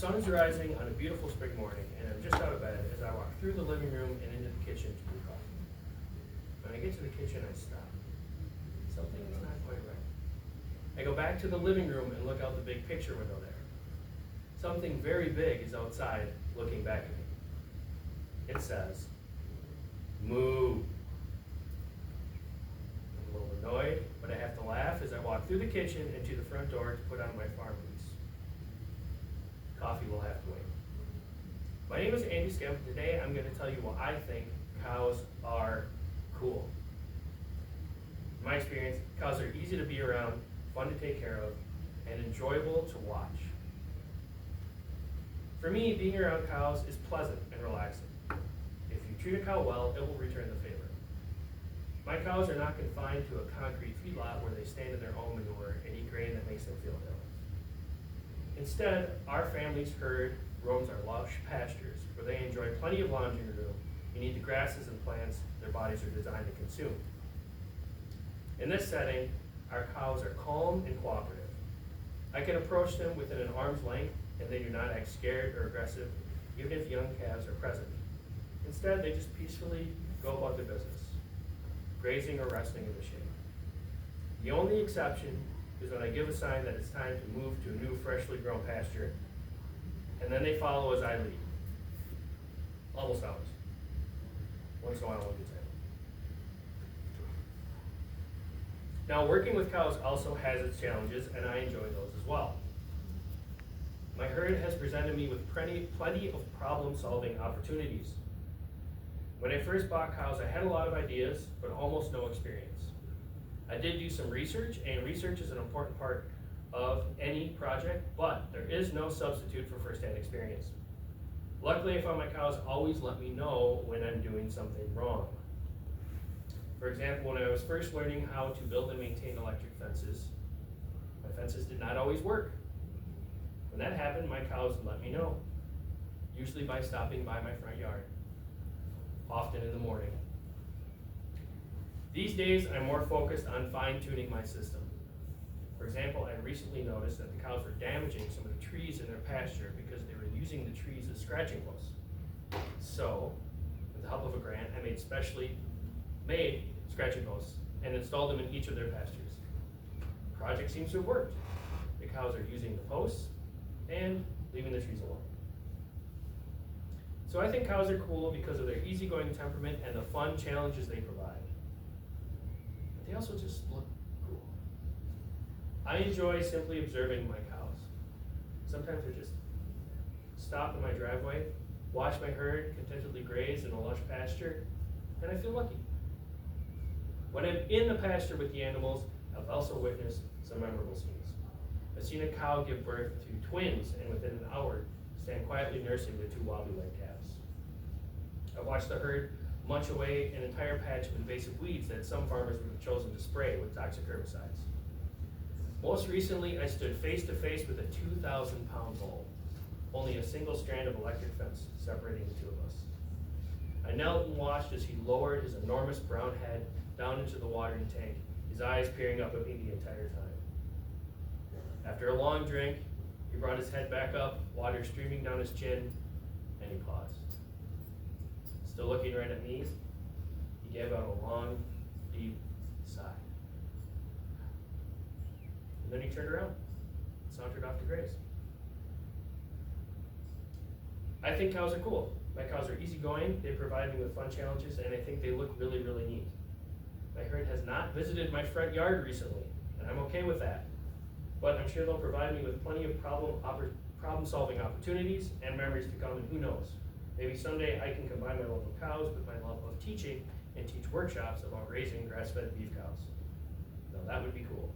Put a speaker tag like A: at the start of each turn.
A: sun is rising on a beautiful spring morning, and I'm just out of bed as I walk through the living room and into the kitchen to brew coffee. When I get to the kitchen, I stop. Something is not quite right. I go back to the living room and look out the big picture window there. Something very big is outside looking back at me. It says, "Moo." I'm a little annoyed, but I have to laugh as I walk through the kitchen and to the front door to put on my farm boots. Coffee will have to wait. My name is Andy Skemp. Today I'm going to tell you why I think cows are cool. In my experience, cows are easy to be around, fun to take care of, and enjoyable to watch. For me, being around cows is pleasant and relaxing. If you treat a cow well, it will return the favor. My cows are not confined to a concrete feedlot where they stand in their own manure and eat grain that makes them feel ill. Instead, our family's herd roams our lush pastures where they enjoy plenty of lounging room and eat the grasses and plants their bodies are designed to consume. In this setting, our cows are calm and cooperative. I can approach them within an arm's length and they do not act scared or aggressive, even if young calves are present. Instead, they just peacefully go about their business, grazing or resting in the shade. The only exception is when I give a sign that it's time to move to a new freshly grown pasture, and then they follow as I lead. Almost always. Once in a while, one gets in. Now, working with cows also has its challenges, and I enjoy those as well. My herd has presented me with plenty of problem-solving opportunities. When I first bought cows, I had a lot of ideas, but almost no experience. I did do some research, and research is an important part of any project, but there is no substitute for first-hand experience. Luckily, I found my cows always let me know when I'm doing something wrong. For example, when I was first learning how to build and maintain electric fences, my fences did not always work. When that happened, my cows let me know, usually by stopping by my front yard, often in the morning. These days, I'm more focused on fine-tuning my system. For example, I recently noticed that the cows were damaging some of the trees in their pasture because they were using the trees as scratching posts. So, with the help of a grant, I made specially made scratching posts and installed them in each of their pastures. The project seems to have worked. The cows are using the posts and leaving the trees alone. So I think cows are cool because of their easygoing temperament and the fun challenges they provide. But they also just look cool. I enjoy simply observing my cows. Sometimes I just stop in my driveway, watch my herd contentedly graze in a lush pasture, and I feel lucky. When I'm in the pasture with the animals, I've also witnessed some memorable scenes. I've seen a cow give birth to twins and within an hour stand quietly nursing the two wobbly-legged calves. I've watched the herd munch away an entire patch of invasive weeds that some farmers would have chosen to spray with toxic herbicides. Most recently, I stood face to face with a 2,000-pound bull, only a single strand of electric fence separating the two of us. I knelt and watched as he lowered his enormous brown head down into the watering tank, his eyes peering up at me the entire time. After a long drink, he brought his head back up, water streaming down his chin, and he paused. Still looking right at me, he gave out a long, deep sigh. And then he turned around and sauntered off to graze. I think cows are cool. My cows are easygoing, they provide me with fun challenges, and I think they look really, really neat. My herd has not visited my front yard recently, and I'm okay with that. But I'm sure they'll provide me with plenty of problem-solving opportunities and memories to come, and who knows, maybe someday I can combine my love of cows with my love of teaching and teach workshops about raising grass-fed beef cows. Now that would be cool.